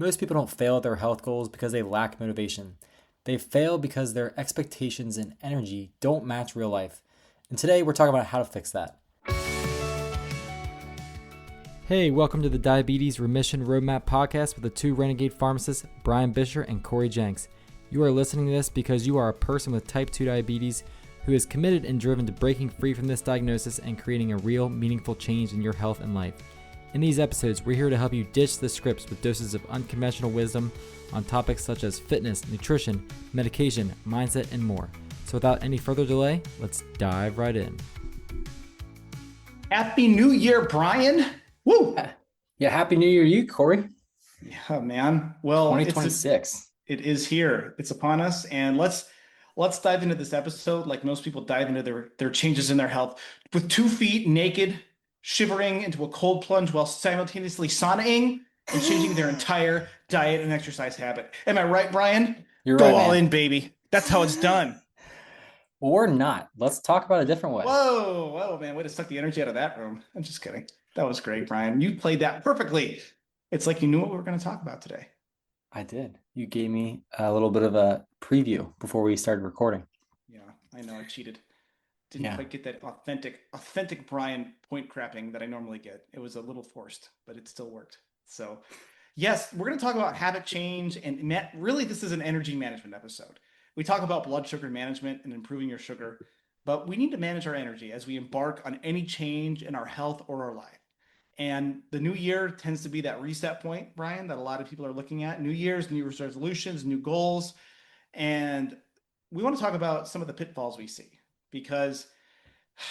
Most people don't fail at their health goals because they lack motivation. They fail because their expectations and energy don't match real life. And today we're talking about how to fix that. Hey, welcome to the Diabetes Remission Roadmap podcast with the two renegade pharmacists, Brian Bisher and Cory Jenks. You are listening to this because you are a person with type 2 diabetes who is committed and driven to breaking free from this diagnosis and creating a real, meaningful change in your health and life. In these episodes, we're here to help you ditch the scripts with doses of unconventional wisdom on topics such as fitness, nutrition, medication, mindset, and more. So without any further delay, let's dive right in. Happy New Year, Brian. Woo! Yeah, Happy New Year to you, Cory. Yeah, man. Well, 2026. It is here. It's upon us. And let's dive into this episode like most people dive into their changes in their health with 2 feet naked, shivering into a cold plunge while simultaneously saunaing and changing their entire diet and exercise habit. Am I right, Brian? You're Go right, all man. in, baby. That's how it's done. Or not. Let's talk about a different way. Whoa, man. Way to suck the energy out of that room. I'm just kidding. That was great, Brian. You played that perfectly. It's like you knew what we were going to talk about today. I did. You gave me a little bit of a preview before we started recording. Yeah, I know I cheated. Didn't quite get that authentic Brian point crapping that I normally get. It was a little forced, but it still worked. So, yes, we're going to talk about habit change, and really this is an energy management episode. We talk about blood sugar management and improving your sugar, but we need to manage our energy as we embark on any change in our health or our life. And the new year tends to be that reset point, Brian, that a lot of people are looking at. New Year's, New Year's resolutions, new goals. And we want to talk about some of the pitfalls we see because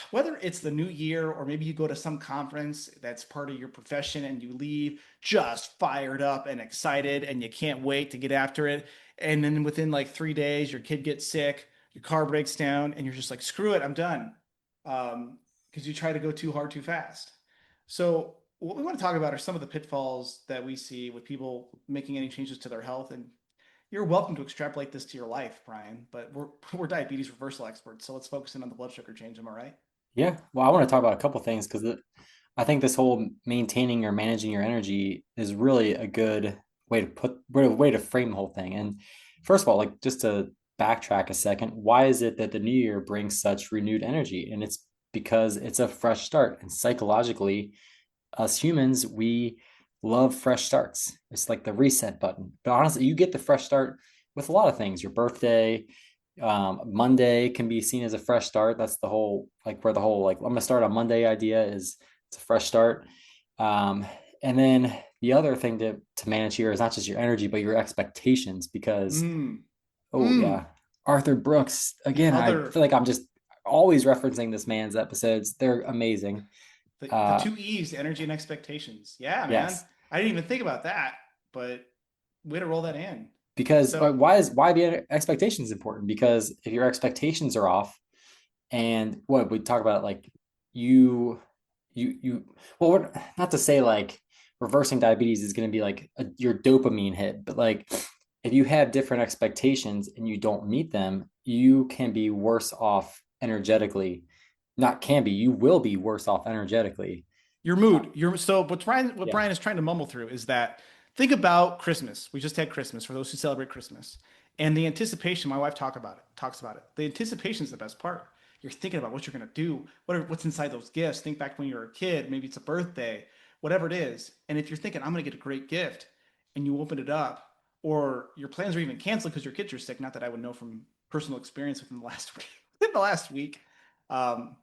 whether it's the new year or maybe you go to some conference that's part of your profession and you leave just fired up and excited and you can't wait to get after it. And then within like 3 days, your kid gets sick, your car breaks down, and you're just like, screw it, I'm done. Because you try to go too hard, too fast. So what we want to talk about are some of the pitfalls that we see with people making any changes to their health. And you're welcome to extrapolate this to your life, Brian, but we're diabetes reversal experts, so let's focus in on the blood sugar change. Am I right? Yeah. Well, I want to talk about a couple things because I think this whole maintaining or managing your energy is really a good way to frame the whole thing. And first of all, like just to backtrack a second, why is it that the new year brings such renewed energy? And it's because it's a fresh start. And psychologically, us humans, we love fresh starts. It's like the reset button. But honestly, you get the fresh start with a lot of things. Your birthday, Monday can be seen as a fresh start. That's the whole like where the whole like I'm gonna start on Monday idea is it's a fresh start. And then the other thing to manage here is not just your energy, but your expectations because Mm. oh Mm. yeah, Arthur Brooks again. I Other feel like I'm just always referencing this man's episodes. They're amazing. the 2 E's, energy and expectations. Yeah, man. Yes, I didn't even think about that, but way to roll that in. because So, why the expectations important? Because if your expectations are off, and what we talk about like you you well we're, not to say like reversing diabetes is going to be like your dopamine hit, but like if you have different expectations and you don't meet them, you can be worse off energetically. Not can be, you will be worse off energetically. your mood, your so what Yeah. Brian is trying to mumble through is that think about Christmas. We just had Christmas for those who celebrate Christmas. And the anticipation, my wife talks about it. The anticipation is the best part. You're thinking about what you're gonna do, what's inside those gifts. Think back when you were a kid, maybe it's a birthday, whatever it is. And if you're thinking, I'm gonna get a great gift, and you open it up, or your plans are even canceled because your kids are sick, not that I would know from personal experience within the last week, within the last week. Um,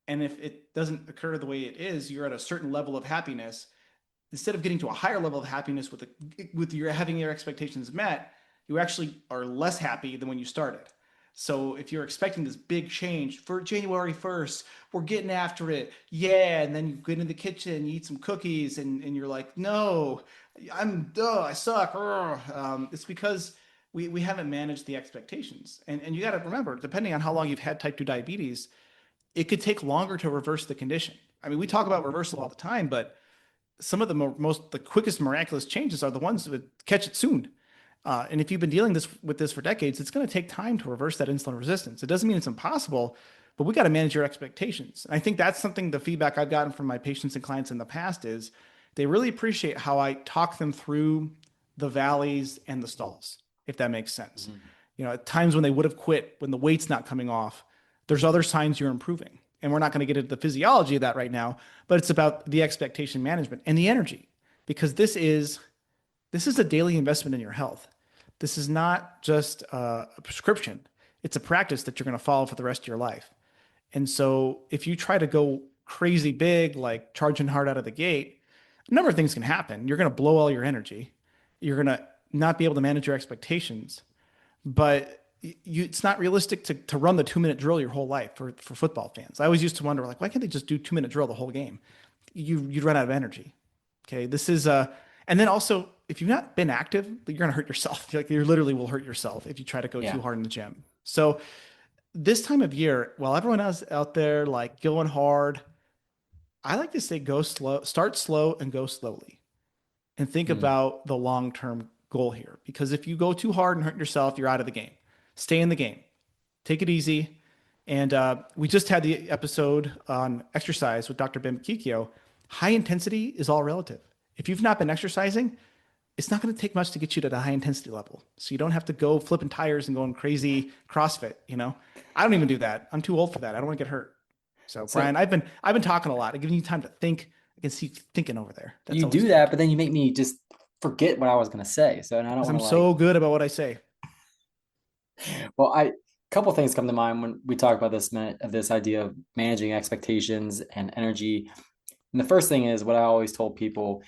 and if it doesn't occur the way it is, you're at a certain level of happiness. Instead of getting to a higher level of happiness with your having your expectations met, you actually are less happy than when you started. So if you're expecting this big change for January 1st, we're getting after it. Yeah. And then you get in the kitchen, you eat some cookies, and you're like, no, I suck. It's because we haven't managed the expectations. And you got to remember, depending on how long you've had type 2 diabetes, it could take longer to reverse the condition. I mean, we talk about reversal all the time, but some of the quickest miraculous changes are the ones that catch it soon. And if you've been dealing with this for decades, it's going to take time to reverse that insulin resistance. It doesn't mean it's impossible, but we got to manage your expectations. And I think that's something the feedback I've gotten from my patients and clients in the past is they really appreciate how I talk them through the valleys and the stalls, if that makes sense. Mhm. You know, at times when they would have quit, when the weight's not coming off, there's other signs you're improving. And we're not going to get into the physiology of that right now, but it's about the expectation management and the energy, because this is a daily investment in your health. This is not just a prescription. It's a practice that you're going to follow for the rest of your life. And so if you try to go crazy big, like charging hard out of the gate, a number of things can happen. You're going to blow all your energy. You're going to not be able to manage your expectations, but it's not realistic to run the 2 minute drill your whole life for football fans. I always used to wonder, like, why can't they just do 2 minute drill the whole game? You'd run out of energy. Okay. And then also, if you've not been active, you're going to hurt yourself. Like, you literally will hurt yourself if you try to go too Yeah. hard in the gym. So this time of year, while everyone else out there like going hard, I like to say go slow, start slow and go slowly and think Mm. about the long-term goal here. Because if you go too hard and hurt yourself, you're out of the game. Stay in the game. Take it easy. And we just had the episode on exercise with Dr. Ben Kikio. High intensity is all relative. If you've not been exercising, it's not going to take much to get you to the high intensity level. So you don't have to go flipping tires and going crazy CrossFit, you know? I don't even do that. I'm too old for that. I don't want to get hurt. So So Brian, I've been talking a lot. I'm giving you time to think. I can see you thinking over there. That's you always do good that, but then you make me just forget what I was going to say. So, and I don't because want I'm to like, so good about what I say. well, I, couple things come to mind when we talk about this idea of managing expectations and energy. And the first thing is what I always told people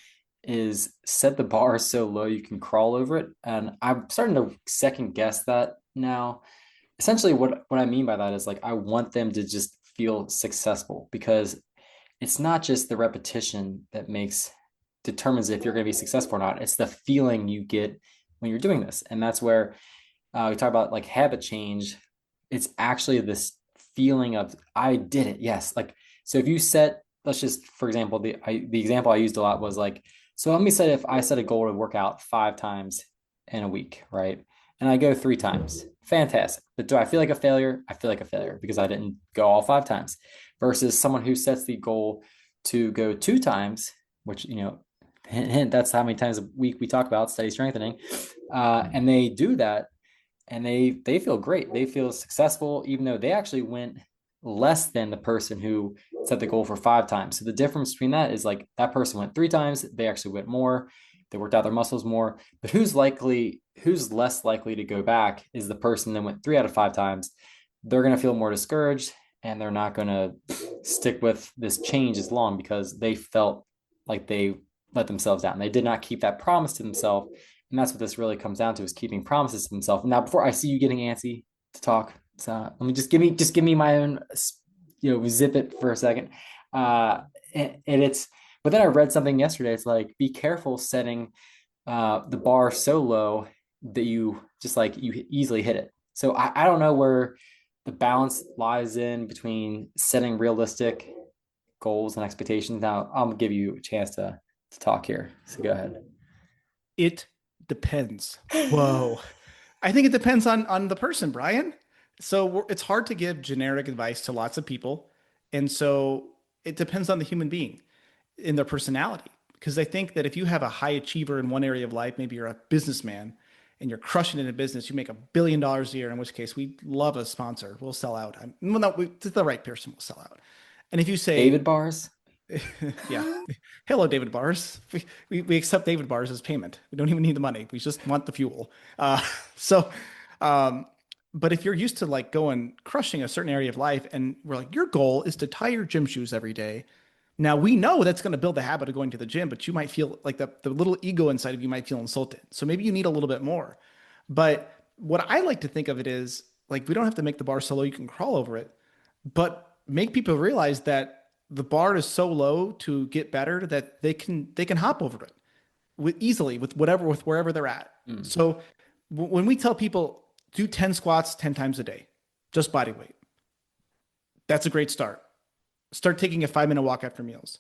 is set the bar so low you can crawl over it. And I'm starting to second guess that now. Essentially, what I mean by that is like I want them to just feel successful because it's not just the repetition that makes determines if you're going to be successful or not. It's the feeling you get when you're doing this, and that's where we talk about like habit change. It's actually this feeling of I did it. Yes, like so if you set, let's just for example, the example I used a lot was like, so let me say if I set a goal to work out 5 times in a week, right? And I go 3 times. Fantastic. But do I feel like a failure? I feel like a failure because I didn't go all 5 times. Versus someone who sets the goal to go 2 times, which hint, hint, that's how many times a week we talk about steady strengthening. And they do that and they feel great. They feel successful, even though they actually went less than the person who set the goal for 5 times. So the difference between that is like that person went 3 times, they actually went more, they worked out their muscles more. But who's less likely to go back is the person that went 3 out of 5 times. They're gonna feel more discouraged and they're not gonna stick with this change as long because they felt like they let themselves down. They did not keep that promise to themselves, and that's what this really comes down to is keeping promises to themselves. Now, before I see you getting antsy to talk, so let me just give me my own, zip it for a second. And it's, but then I read something yesterday. It's like, be careful setting the bar so low that you just like you easily hit it. So I don't know where the balance lies in between setting realistic goals and expectations. Now I'll give you a chance to talk here. So go ahead. It depends. Whoa. I think it depends on the person, Brian. So it's hard to give generic advice to lots of people. And so it depends on the human being in their personality. Because I think that if you have a high achiever in one area of life, maybe you're a businessman and you're crushing it in business, you make $1 billion a year, in which case we love a sponsor. We'll sell out. Well, no, the right person will sell out. And if you say, David bars. yeah, hello, David Bars. We accept David Bars as payment. We don't even need the money. We just want the fuel. So, um, but if you're used to like going crushing a certain area of life and we're like, your goal is to tie your gym shoes every day. Now we know that's going to build the habit of going to the gym, but you might feel like the little ego inside of you might feel insulted. So maybe you need a little bit more. But what I like to think of it is like, we don't have to make the bar so low you can crawl over it, but make people realize that the bar is so low to get better that they can hop over it easily with wherever they're at. Mm. So when we tell people do 10 squats 10 times a day, just body weight, that's a great start. Start taking a 5 minute walk after meals.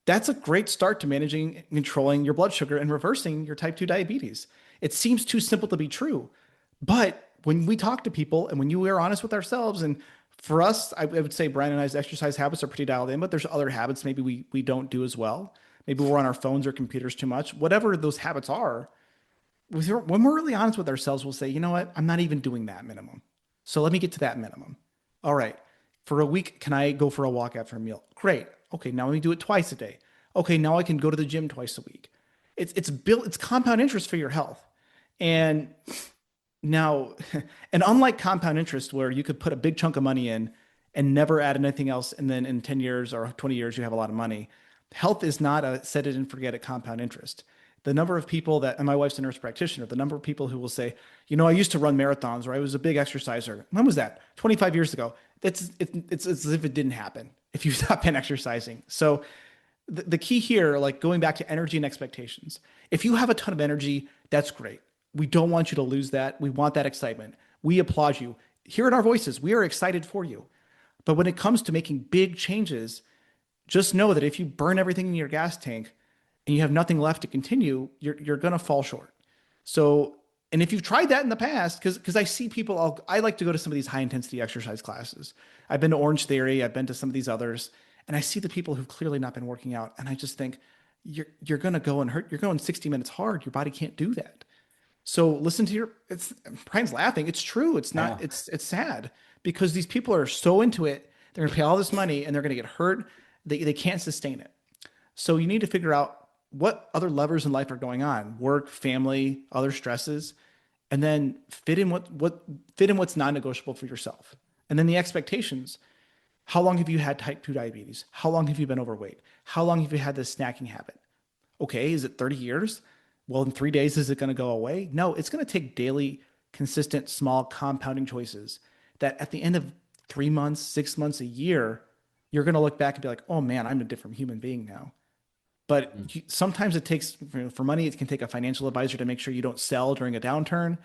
That's a great start to managing and controlling your blood sugar and reversing your type 2 diabetes. It seems too simple to be true. But when we talk to people and when you are honest with ourselves, and for us, I would say Brian and I's exercise habits are pretty dialed in, but there's other habits maybe we don't do as well. Maybe we're on our phones or computers too much. Whatever those habits are, when we're really honest with ourselves, we'll say, you know what? I'm not even doing that minimum. So let me get to that minimum. All right. For a week, can I go for a walk after a meal? Great. Okay, now let me do it twice a day. Okay, now I can go to the gym twice a week. It's compound interest for your health. And now, and unlike compound interest, where you could put a big chunk of money in and never add anything else, and then in 10 years or 20 years, you have a lot of money, health is not a set it and forget it compound interest. The number of people that, and my wife's a nurse practitioner, the number of people who will say, I used to run marathons or I was a big exerciser. When was that? 25 years ago. It's as if it didn't happen if you've not been exercising. So the key here, like going back to energy and expectations, if you have a ton of energy, that's great. We don't want you to lose that. We want that excitement. We applaud you. Hear in our voices, we are excited for you. But when it comes to making big changes, just know that if you burn everything in your gas tank and you have nothing left to continue, you're going to fall short. So, and if you've tried that in the past, because I see people, I like to go to some of these high intensity exercise classes. I've been to Orange Theory, I've been to some of these others, and I see the people who've clearly not been working out, and I just think you're going to go and hurt. You're going 60 minutes hard. Your body can't do that. So listen to it's Brian's laughing. It's true. It's I not, know. it's sad because these people are so into it. They're going to pay all this money and they're going to get hurt. They can't sustain it. So you need to figure out what other levers in life are going on, work, family, other stresses, and then fit in what's non-negotiable for yourself. And then the expectations. How long have you had type 2 diabetes? How long have you been overweight? How long have you had this snacking habit? Okay, is it 30 years? Well, in 3 days, is it going to go away? No, it's going to take daily, consistent, small, compounding choices that at the end of 3 months, 6 months, a year, you're going to look back and be like, oh man, I'm a different human being now. But Mm. sometimes it takes, for money, it can take a financial advisor to make sure you don't sell during a downturn.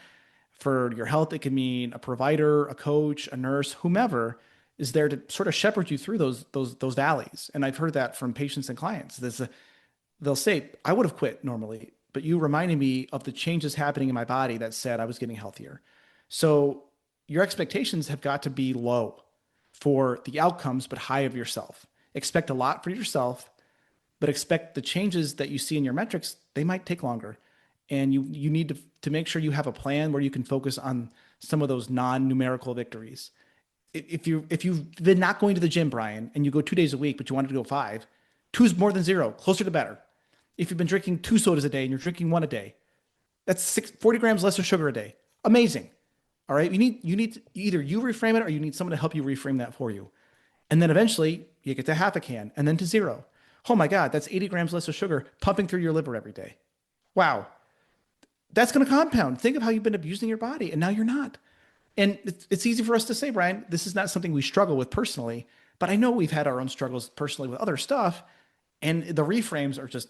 For your health, it can mean a provider, a coach, a nurse, whomever is there to sort of shepherd you through those valleys. And I've heard that from patients and clients. They'll say, I would have quit normally, but you reminded me of the changes happening in my body that said I was getting healthier. So your expectations have got to be low for the outcomes, but high of yourself. Expect a lot for yourself, but expect the changes that you see in your metrics, they might take longer. And you need to make sure you have a plan where you can focus on some of those non-numerical victories. If you've been not going to the gym, Brian, and you go 2 days a week, but you wanted to go five, two's more than zero, closer to better. If you've been drinking two sodas a day and you're drinking one a day, that's 40 grams less of sugar a day. Amazing. All right. You need either you reframe it or you need someone to help you reframe that for you. And then eventually you get to half a can and then to zero. Oh my God, that's 80 grams less of sugar pumping through your liver every day. Wow. That's going to compound. Think of how you've been abusing your body and now you're not. And it's easy for us to say, Brian, this is not something we struggle with personally, but I know we've had our own struggles personally with other stuff. And the reframes are just,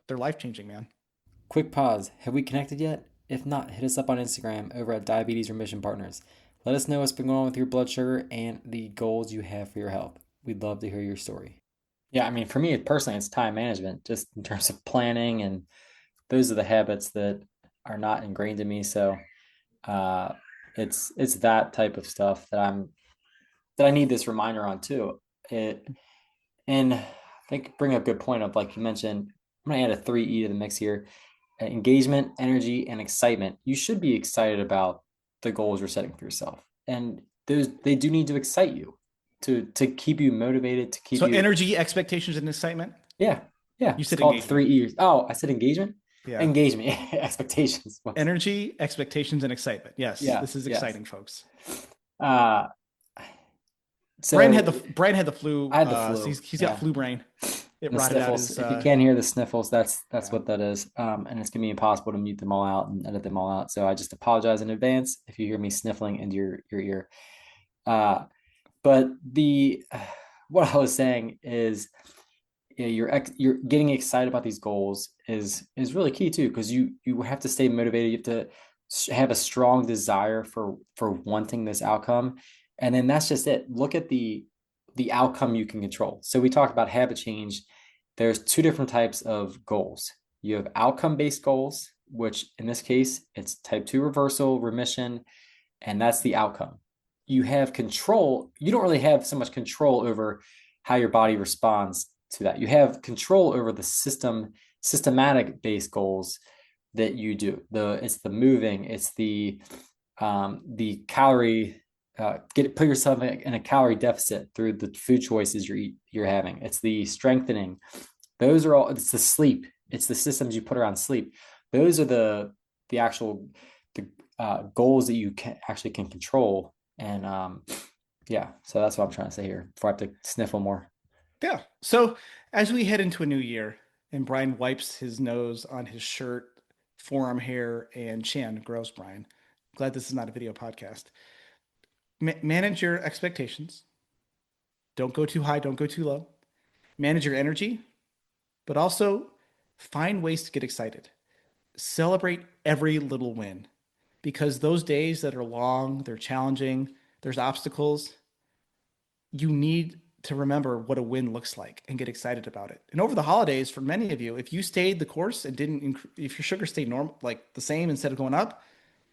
they're life changing, man. Quick pause. Have we connected yet? If not, hit us up on Instagram over at Diabetes Remission Partners. Let us know what's been going on with your blood sugar and the goals you have for your health. We'd love to hear your story. Yeah, I mean, for me personally, it's time management, just in terms of planning, and those are the habits that are not ingrained in me. So, uh, it's that type of stuff that I need this reminder on too. It and I think bring up a good point of, like you mentioned, I'm gonna add a 3E to the mix here: engagement, energy, and excitement. You should be excited about the goals you're setting for yourself, and they do need to excite you to keep you motivated, to keep So you. energy, expectations, and excitement. Yeah, yeah. You It's said called engagement. 3 E's. Oh, I said engagement. Yeah. Engagement, expectations. Energy, expectations, and excitement. Yes, Yes, this is yes. exciting, folks. Uh, Brian so had the Brian had the flu. I had the So flu. he's got Yeah, flu brain. It and the rotted out sniffles. his. If you can't hear the sniffles, that's Yeah. what that is. And it's gonna be impossible to mute them all out and edit them all out. So I just apologize in advance if you hear me sniffling into your ear. Uh, but the what I was saying is, yeah, you're getting excited about these goals is really key too, because you have to stay motivated. You have to have a strong desire for wanting this outcome, and then that's just it. Look at the outcome you can control. So we talked about habit change. There's two different types of goals. You have outcome-based goals, which in this case it's type 2 reversal, remission, and that's the outcome. You have control. You don't really have so much control over how your body responds to that. You have control over the systematic based goals, that you do. It's the moving, it's the calorie put yourself in a calorie deficit through the food choices you're having. It's the strengthening. Those are all. It's the sleep. It's the systems you put around sleep. Those are the actual the goals that you can control. And yeah, so that's what I'm trying to say here. Before I have to sniffle more. Yeah. So as we head into a new year and Brian wipes his nose on his shirt, forearm hair, and chin, gross, Brian. Glad this is not a video podcast. Manage your expectations. Don't go too high, don't go too low. Manage your energy, but also find ways to get excited. Celebrate every little win because those days that are long, they're challenging, there's obstacles, you need to remember what a win looks like and get excited about it. And over the holidays, for many of you, if you stayed the course and if your sugar stayed normal, like the same instead of going up,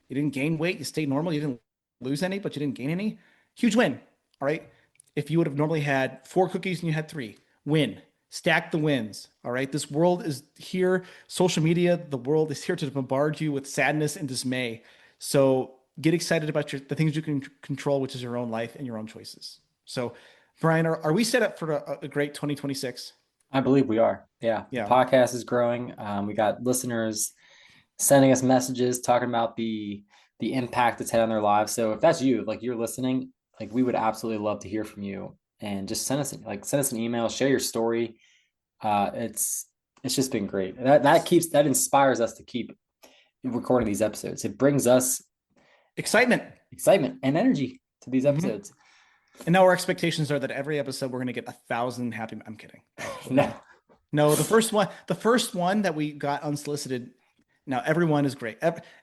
you didn't gain weight, you stayed normal, you didn't lose any, but you didn't gain any, huge win. All right. If you would have normally had 4 cookies and you had 3, win. Stack the wins. All right. This world is here. Social media, the world is here to bombard you with sadness and dismay. So get excited about the things you can control, which is your own life and your own choices. So, Brian, are we set up for a great 2026? I believe we are. Yeah, the Yeah. podcast is growing. We got listeners sending us messages talking about the impact it's had on their lives. So if that's you, like you're listening, like we would absolutely love to hear from you. And just send us an email, share your story. It's just been great. That inspires us to keep recording these episodes. It brings us Excitement. excitement and energy to these Mhm. episodes. And now our expectations are that every episode we're going to get 1,000 happy. I'm kidding. No. No, the first one that we got unsolicited. Now everyone is great.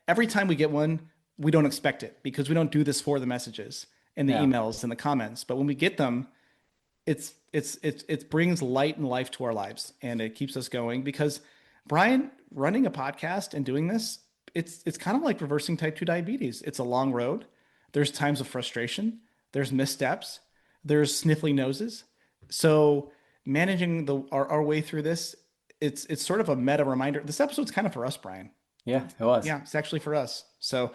Every time we get one, we don't expect it because we don't do this for the messages and the Yeah. emails and the comments. But when we get them, it brings light and life to our lives and it keeps us going because Brian running a podcast and doing this, it's kind of like reversing type 2 diabetes. It's a long road. There's times of frustration, there's missteps, there's sniffly noses. So managing our way through this, it's sort of a meta reminder. This episode's kind of for us, Brian. Yeah, it was. Yeah, it's actually for us. So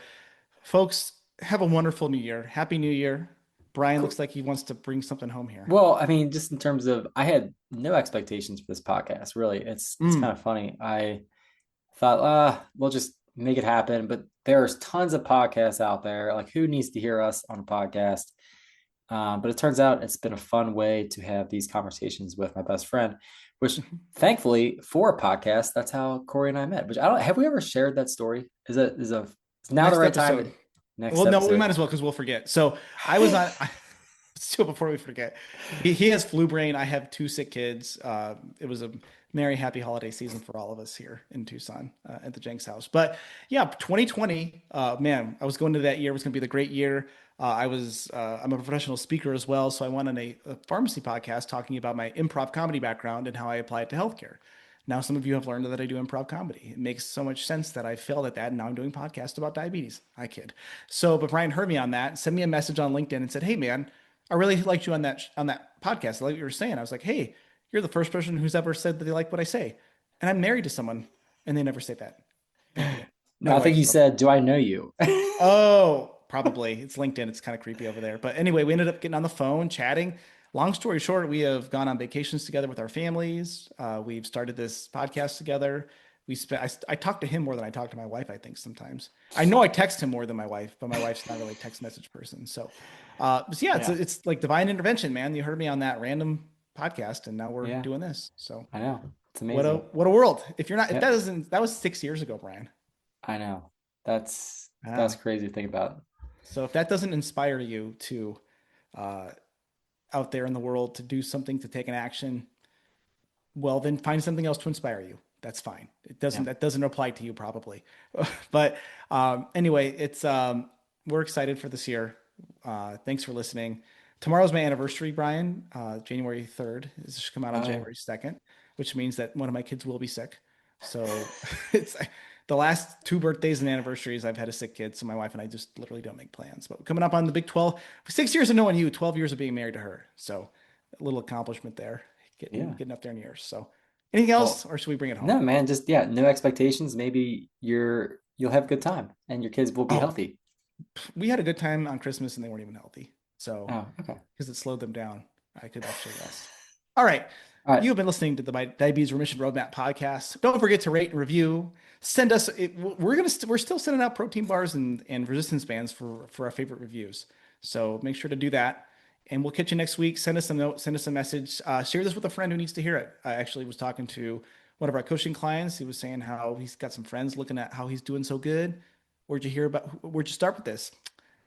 folks, have a wonderful new year. Happy New Year. Brian Cool. looks like he wants to bring something home here. Well, I mean, just in terms of, I had no expectations for this podcast. Really, it's kind Mm. of funny. I thought, we'll just make it happen. But there's tons of podcasts out there. Like, who needs to hear us on a podcast? But it turns out it's been a fun way to have these conversations with my best friend, which thankfully for a podcast, that's how Cory and I met. Which I don't have we ever shared that story? Is now the Next right time? episode. Next Well, no, we episode. might as well because we'll forget. So I was on. Let's do it before we forget. He has flu brain. I have 2 sick kids. It was a merry, happy holiday season for all of us here in Tucson at the Jenks house. But yeah, 2020. Man, I was going to that year was going to be the great year. I'm a professional speaker as well, so I went on a pharmacy podcast talking about my improv comedy background and how I apply it to healthcare. Now, some of you have learned that I do improv comedy. It makes so much sense that I failed at that, and now I'm doing podcasts about diabetes. I kid. So, but Brian heard me on that, sent me a message on LinkedIn, and said, "Hey, man, I really liked you on that podcast. I like what you were saying." I was like, "Hey, you're the first person who's ever said that they like what I say," and I'm married to someone, and they never say that. Thank you. No, My I think wife's you trouble. said, "Do I know you?" Oh, probably. It's LinkedIn. It's kind of creepy over there. But anyway, we ended up getting on the phone, chatting. Long story short, we have gone on vacations together with our families. We've started this podcast together. I talk to him more than I talk to my wife, I think, sometimes. I know I text him more than my wife, but my wife's not really a text message person. So yeah, Yeah, it's like divine intervention, man. You heard me on that random podcast, and now we're yeah, doing this. So I know. It's what a amazing. what a world. If that Yep, doesn't that was 6 years ago, Brian. I know. That's Yeah. crazy to think about. So if that doesn't inspire you to uh, out there in the world to do something, to take an action, well, then find something else to inspire you. That's fine. Yeah, That doesn't apply to you probably. But anyway, it's we're excited for this year. Thanks for listening. Tomorrow's my anniversary, Brian. January 3rd. This should come out on oh yeah. January 2nd, which means that one of my kids will be sick. So it's the last 2 birthdays and anniversaries I've had a sick kid. So my wife and I just literally don't make plans. But coming up on the big 12, 6 years of knowing you, 12 years of being married to her. So a little accomplishment there, Yeah. getting up there in years. So Anything else, Well, or should we bring it home? no, man, just yeah, no expectations. Maybe you'll have a good time and your kids will be Oh, healthy. we had a good time on Christmas and they weren't even healthy. So, Oh, okay. because it slowed them down, I could actually rest. All right. All right. You have been listening to the Diabetes Remission Roadmap podcast. Don't forget to rate and review. Send us. We're still sending out protein bars and resistance bands for our favorite reviews. So make sure to do that. And we'll catch you next week. Send us a note. Send us a message. Share this with a friend who needs to hear it. I actually was talking to one of our coaching clients. He was saying how he's got some friends looking at how he's doing so good. Where'd you hear about? Where'd you start with this?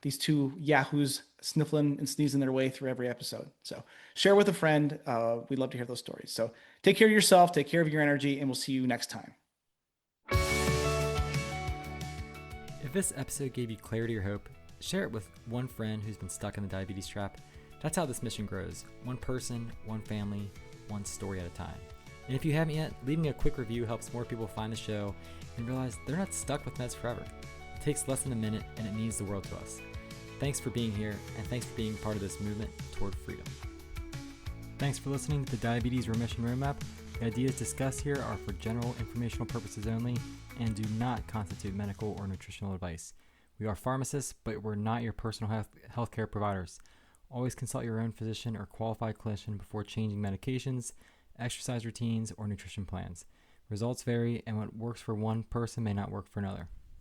These two yahoos sniffling and sneezing their way through every episode. So share with a friend. We'd love to hear those stories. So take care of yourself, take care of your energy, and we'll see you next time. If this episode gave you clarity or hope, share it with one friend who's been stuck in the diabetes trap. That's how this mission grows. One person, one family, one story at a time. And if you haven't yet, leaving a quick review helps more people find the show and realize they're not stuck with meds forever. It takes less than a minute and it means the world to us. Thanks for being here, and thanks for being part of this movement toward freedom. Thanks for listening to the Diabetes Remission Roadmap. The ideas discussed here are for general informational purposes only and do not constitute medical or nutritional advice. We are pharmacists, but we're not your personal healthcare providers. Always consult your own physician or qualified clinician before changing medications, exercise routines, or nutrition plans. Results vary, and what works for one person may not work for another.